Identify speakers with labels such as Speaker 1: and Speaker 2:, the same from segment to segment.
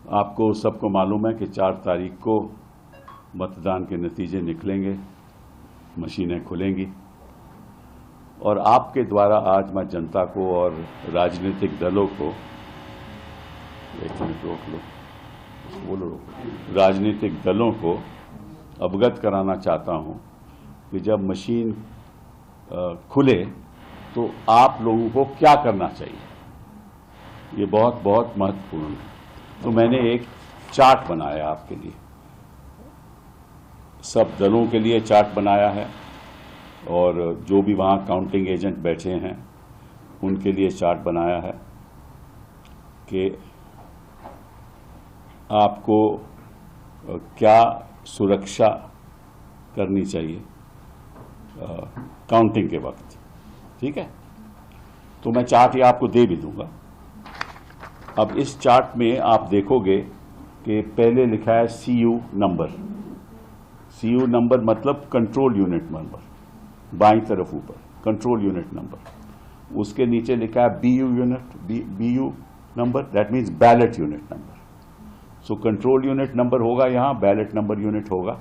Speaker 1: आपको सबको मालूम है कि 4 तारीख को मतदान के नतीजे निकलेंगे, मशीनें खुलेंगी और आपके द्वारा आज मैं जनता को और राजनीतिक दलों को, एक मिनट रोक लो, बोलो रोक, राजनीतिक दलों को अवगत कराना चाहता हूं कि जब मशीन खुले तो आप लोगों को क्या करना चाहिए, ये बहुत बहुत महत्वपूर्ण है। तो मैंने एक चार्ट बनाया आपके लिए, सब दलों के लिए चार्ट बनाया है और जो भी वहाँ काउंटिंग एजेंट बैठे हैं उनके लिए चार्ट बनाया है कि आपको क्या सुरक्षा करनी चाहिए काउंटिंग के वक्त। ठीक है, तो मैं चार्ट ये आपको दे भी दूंगा। अब इस चार्ट में आप देखोगे कि पहले लिखा है CU नंबर। CU नंबर मतलब कंट्रोल यूनिट नंबर, बाईं तरफ ऊपर कंट्रोल यूनिट नंबर। उसके नीचे लिखा है BU number, that means ballot unit number. So control unit number होगा यहाँ, बैलेट नंबर यूनिट होगा।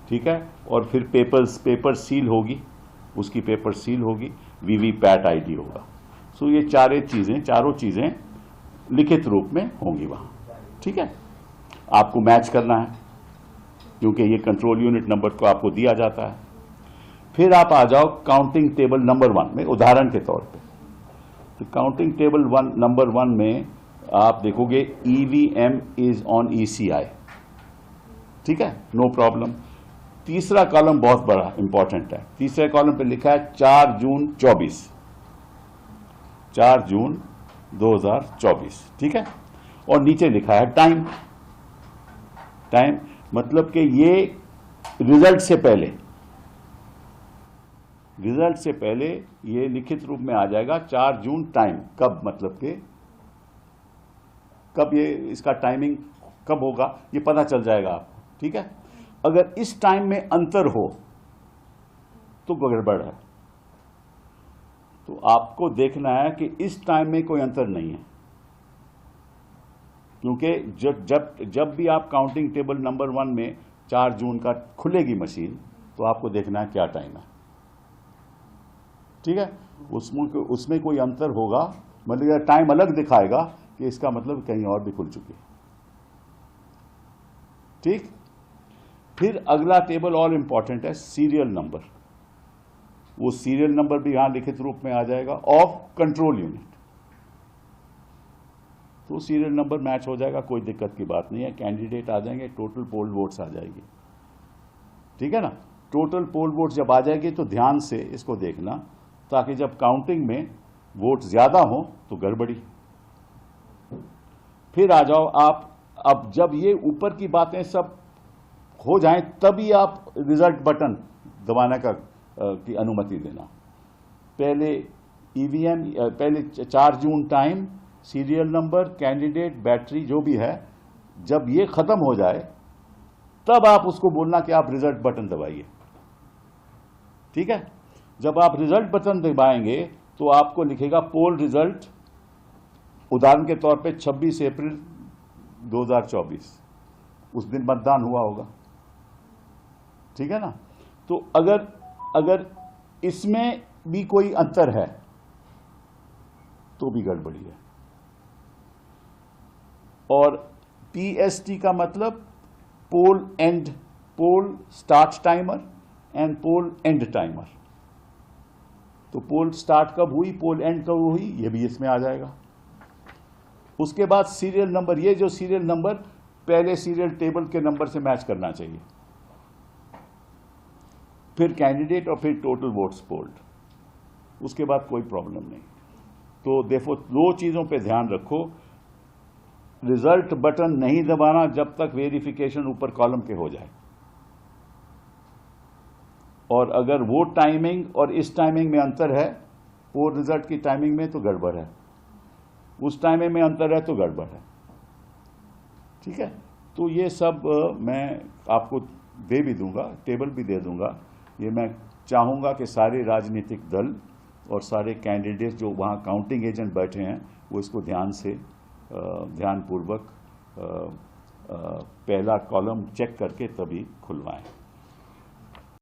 Speaker 1: ठीक है, और फिर पेपर सील होगी, उसकी पेपर सील होगी, VVPAT ID होगा। सो ये चारों चीजें लिखित रूप में होंगी वहां। ठीक है, आपको मैच करना है क्योंकि ये कंट्रोल यूनिट नंबर को आपको दिया जाता है। फिर आप आ जाओ काउंटिंग टेबल नंबर 1 में, उदाहरण के तौर पे। तो काउंटिंग टेबल नंबर 1 में आप देखोगे EVM इज ऑन ECI। ठीक है, नो प्रॉब्लम। तीसरा कॉलम बहुत बड़ा इंपॉर्टेंट है। तीसरे कॉलम पे लिखा है 4 जून 24, 4 जून 2024। ठीक है, और नीचे लिखा है टाइम मतलब कि ये रिजल्ट से पहले ये लिखित रूप में आ जाएगा 4 जून टाइम। कब मतलब कि कब ये इसका टाइमिंग कब होगा ये पता चल जाएगा आपको। ठीक है, अगर इस टाइम में अंतर हो तो गड़बड़ है। तो आपको देखना है कि इस टाइम में कोई अंतर नहीं है, क्योंकि जब भी आप काउंटिंग टेबल नंबर 1 में 4 जून का खुलेगी मशीन तो आपको देखना है क्या टाइम है। ठीक है, उसमें कोई अंतर होगा, मतलब टाइम अलग दिखाएगा कि इसका मतलब कहीं और भी खुल चुकी है। ठीक, फिर अगला टेबल और इंपॉर्टेंट है सीरियल नंबर। वो सीरियल नंबर भी यहां लिखित रूप में आ जाएगा ऑफ कंट्रोल यूनिट। तो सीरियल नंबर मैच हो जाएगा, कोई दिक्कत की बात नहीं है। कैंडिडेट आ जाएंगे, टोटल पोल वोट्स आ जाएगी। ठीक है ना, टोटल पोल वोट्स जब आ जाएगी तो ध्यान से इसको देखना, ताकि जब काउंटिंग में वोट ज्यादा हो तो गड़बड़ी। फिर आ जाओ आप, अब जब ये ऊपर की बातें सब हो जाएं तभी आप रिजल्ट बटन दबाने की अनुमति देना। पहले EVM, पहले 4 जून time, serial number, candidate, battery जो भी है, जब ये खत्म हो जाए तब आप उसको बोलना कि आप रिजल्ट बटन दबाइए। ठीक है, जब आप रिजल्ट बटन दबाएंगे तो आपको लिखेगा पोल रिजल्ट, उदाहरण के तौर पे 26 अप्रैल 2024, उस दिन मतदान हुआ होगा। ठीक है ना, तो अगर इसमें भी कोई अंतर है तो भी गड़बड़ी है। और PST का मतलब poll start timer and poll end timer. तो पोल स्टार्ट कब हुई, पोल एंड कब हुई, ये भी इसमें आ जाएगा। उसके बाद सीरियल नंबर, ये जो सीरियल नंबर पहले सीरियल टेबल के नंबर से मैच करना चाहिए। फिर कैंडिडेट और फिर टोटल वोट्स पोल्ड, उसके बाद कोई प्रॉब्लम नहीं। तो देखो, 2 चीजों पे ध्यान रखो, रिजल्ट बटन नहीं दबाना जब तक वेरिफिकेशन ऊपर कॉलम के हो जाए, और अगर वो टाइमिंग और इस टाइमिंग में अंतर है, वो रिजल्ट की टाइमिंग में, तो गड़बड़ है। उस टाइमिंग में अंतर है तो गड़बड़ है। ठीक है, तो ये सब मैं आपको दे भी दूंगा, टेबल भी दे दूंगा। ये मैं चाहूँगा कि सारे राजनीतिक दल और सारे कैंडिडेट जो वहाँ काउंटिंग एजेंट बैठे हैं वो इसको ध्यानपूर्वक पहला कॉलम चेक करके तभी खुलवाएं।